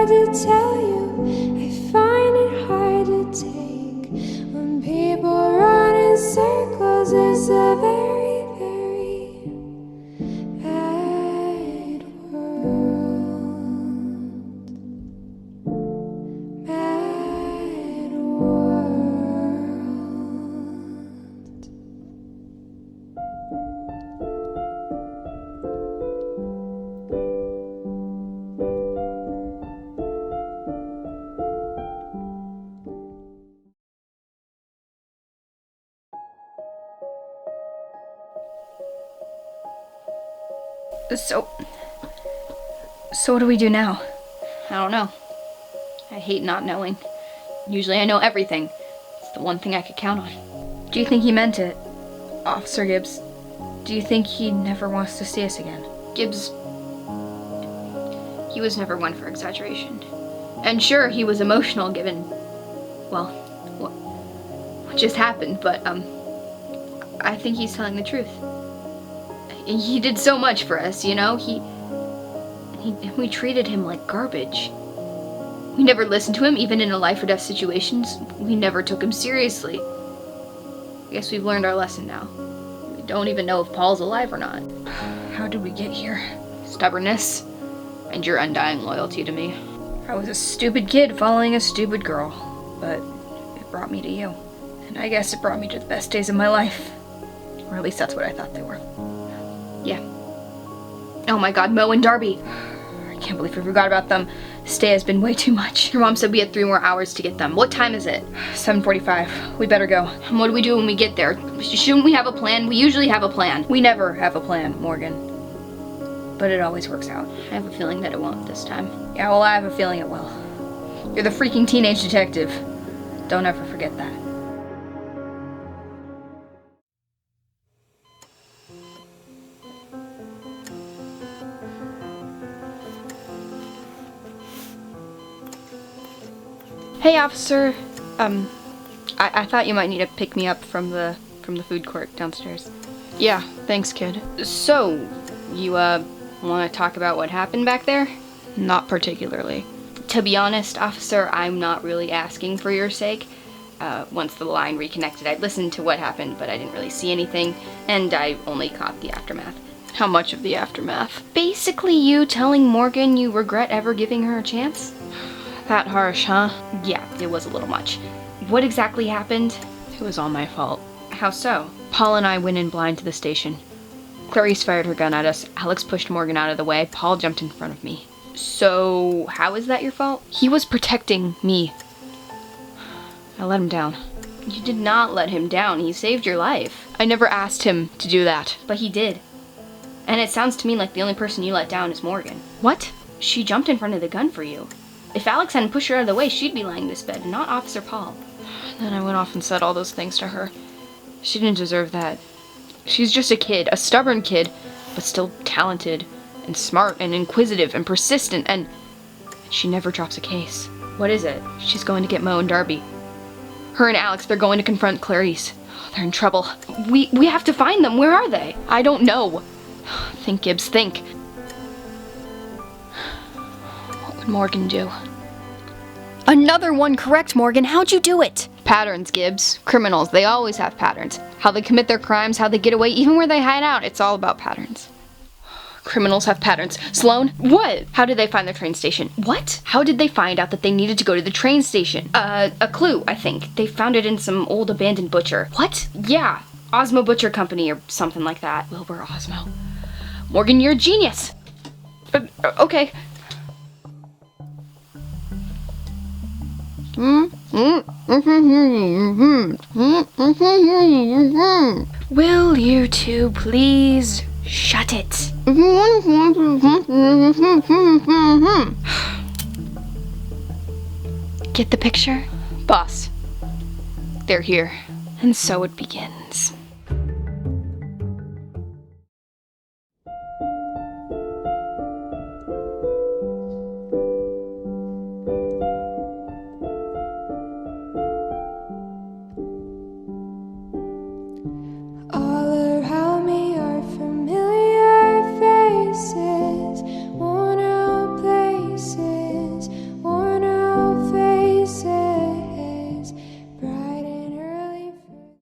hard to tell you, I find it hard to take. When people run in circles, it's a very, very bad world. Bad world. So what do we do now? I don't know. I hate not knowing. Usually I know everything. It's the one thing I could count on. Do you think he meant it, Officer Gibbs? Do you think he never wants to see us again? Gibbs, he was never one for exaggeration. And sure, he was emotional given, well, what just happened, but, I think he's telling the truth. He did so much for us, you know? We treated him like garbage. We never listened to him, even in a life or death situations. We never took him seriously. I guess we've learned our lesson now. We don't even know if Paul's alive or not. How did we get here? Stubbornness, and your undying loyalty to me. I was a stupid kid following a stupid girl, but it brought me to you. And I guess it brought me to the best days of my life. Or at least that's what I thought they were. Yeah. Oh my god, Mo and Darby. I can't believe we forgot about them. Stay has been way too much. Your mom said we had 3 more hours to get them. What time is it? 7:45. We better go. And what do we do when we get there? Shouldn't we have a plan? We usually have a plan. We never have a plan, Morgan. But it always works out. I have a feeling that it won't this time. Yeah, well, I have a feeling it will. You're the freaking teenage detective. Don't ever forget that. Hey, officer. I thought you might need to pick me up from the food court downstairs. Yeah, thanks, kid. So, you, want to talk about what happened back there? Not particularly. To be honest, officer, I'm not really asking for your sake. Once the line reconnected, I'd listened to what happened, but I didn't really see anything, and I only caught the aftermath. How much of the aftermath? Basically you telling Morgan you regret ever giving her a chance. That harsh, huh? Yeah, it was a little much. What exactly happened? It was all my fault. How so? Paul and I went in blind to the station. Clarice fired her gun at us, Alex pushed Morgan out of the way, Paul jumped in front of me. So, how is that your fault? He was protecting me. I let him down. You did not let him down, he saved your life. I never asked him to do that. But he did. And it sounds to me like the only person you let down is Morgan. What? She jumped in front of the gun for you. If Alex hadn't pushed her out of the way, she'd be lying in this bed, not Officer Paul. Then I went off and said all those things to her. She didn't deserve that. She's just a kid, a stubborn kid, but still talented, and smart, and inquisitive, and persistent, and she never drops a case. What is it? She's going to get Mo and Darby. Her and Alex, they're going to confront Clarice. They're in trouble. We have to find them. Where are they? I don't know. Think, Gibbs, think. What would Morgan do? Another one correct, Morgan. How'd you do it? Patterns, Gibbs. Criminals, they always have patterns. How they commit their crimes, how they get away, even where they hide out. It's all about patterns. Criminals have patterns. Sloan? What? How did they find the train station? What? How did they find out that they needed to go to the train station? A clue, I think. They found it in some old abandoned butcher. What? Yeah. Osmo Butcher Company or something like that. Wilbur Osmo. Morgan, you're a genius. Okay. Will you two please shut it? Get the picture? Boss, they're here. And so it begins.